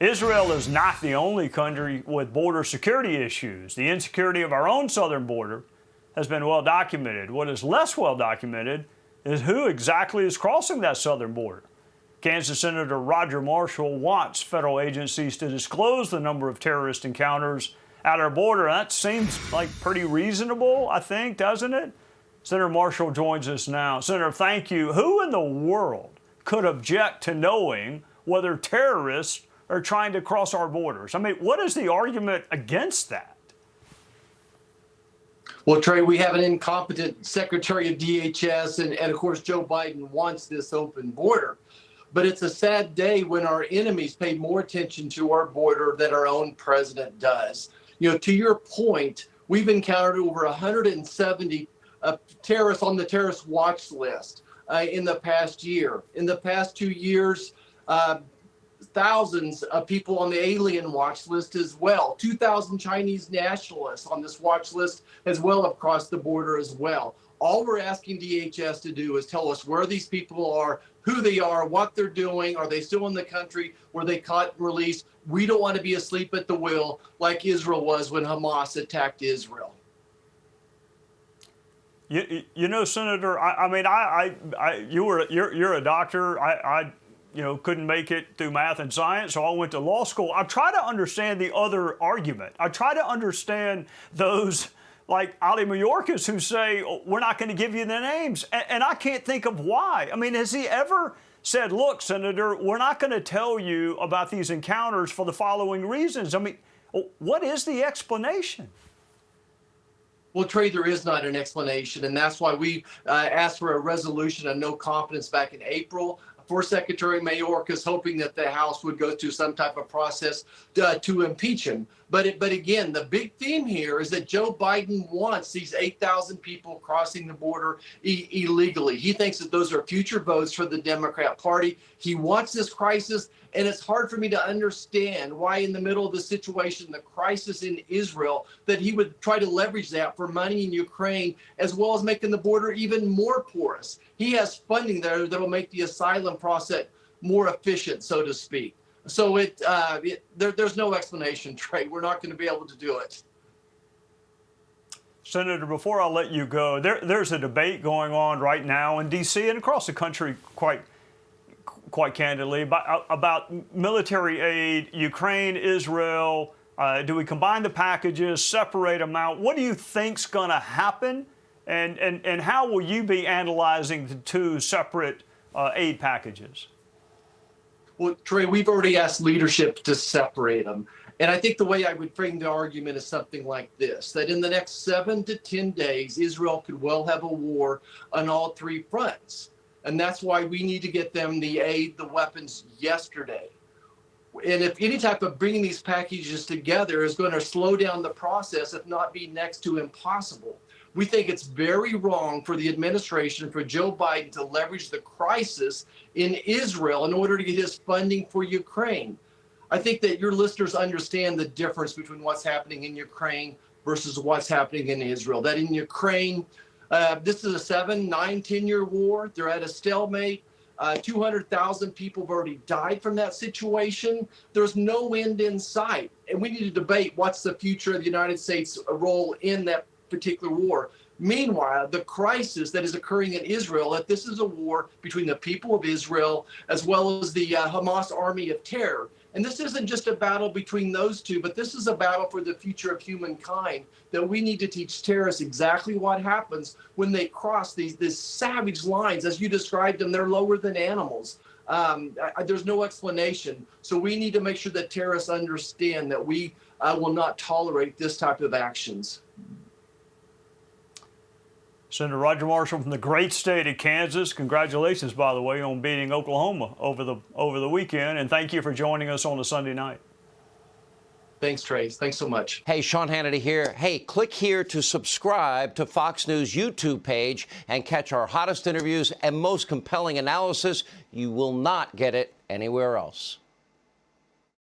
Israel is not the only country with border security issues. The insecurity of our own southern border has been well documented. What is less well documented is who exactly is crossing that southern border. Kansas Senator Roger Marshall wants federal agencies to disclose the number of terrorist encounters at our border. That seems like pretty reasonable, I think, doesn't it? Senator Marshall joins us now. Senator, thank you. Who in the world could object to knowing whether terrorists are trying to cross our borders? I mean, what is the argument against that? Well, Trey, we have an incompetent Secretary of DHS, and of course, Joe Biden wants this open border. But it's a sad day when our enemies pay more attention to our border than our own president does. You know, to your point, we've encountered over 170 terrorists on the terrorist watch list in the past year. In the past 2 years, thousands of people on the alien watch list as well. 2,000 Chinese nationalists on this watch list as well have crossed the border as well. All we're asking DHS to do is tell us where these people are, who they are, what they're doing. Are they still in the country? Were they caught and released? We don't want to be asleep at the wheel like Israel was when Hamas attacked Israel. You know, Senator, you're a doctor. I couldn't make it through math and science, so I went to law school. I try to understand the other argument. I try to understand those like Ali Mayorkas who say, oh, we're not going to give you the names. And I can't think of why. I mean, has he ever said, look, Senator, we're not going to tell you about these encounters for the following reasons? I mean, what is the explanation? Well, Trey, there is not an explanation, and that's why we asked for a resolution of no confidence back in April for Secretary Mayorkas, hoping that the House would go through some type of process to impeach him. But again, the big theme here is that Joe Biden wants these 8,000 people crossing the border illegally. He thinks that those are future votes for the Democrat Party. He wants this crisis, and it's hard for me to understand why in the middle of the situation, the crisis in Israel, that he would try to leverage that for money in Ukraine, as well as making the border even more porous. He has funding there that will make the asylum process more efficient, so to speak. So there's no explanation, Trey. We're not going to be able to do it. Senator, before I let you go, there's a debate going on right now in D.C. and across the country, quite candidly, about military aid, Ukraine, Israel. Do we combine the packages, separate them out? What do you think's going to happen? And how will you be analyzing the two separate aid packages? Well, Trey, we've already asked leadership to separate them. And I think the way I would frame the argument is something like this, that in the next 7 to 10 days, Israel could well have a war on all three fronts. And that's why we need to get them the aid, the weapons yesterday. And if any type of bringing these packages together is going to slow down the process, if not be next to impossible, we think it's very wrong for the administration, for Joe Biden, to leverage the crisis in Israel in order to get his funding for Ukraine. I think that your listeners understand the difference between what's happening in Ukraine versus what's happening in Israel. That in Ukraine, this is a 7, 9, 10-year war. They're at a stalemate. 200,000 people have already died from that situation. There's no end in sight. And we need to debate what's the future of the United States' role in that particular war. Meanwhile, the crisis that is occurring in Israel, that this is a war between the people of Israel as well as the Hamas army of terror. And this isn't just a battle between those two, but this is a battle for the future of humankind, that we need to teach terrorists exactly what happens when they cross these savage lines. As you described them, they're lower than animals. There's no explanation. So we need to make sure that terrorists understand that we will not tolerate this type of actions. Senator Roger Marshall from the great state of Kansas. Congratulations, by the way, on beating Oklahoma over the weekend. And thank you for joining us on a Sunday night. Thanks, Trey. Thanks so much. Hey, Sean Hannity here. Hey, click here to subscribe to Fox News YouTube page and catch our hottest interviews and most compelling analysis. You will not get it anywhere else.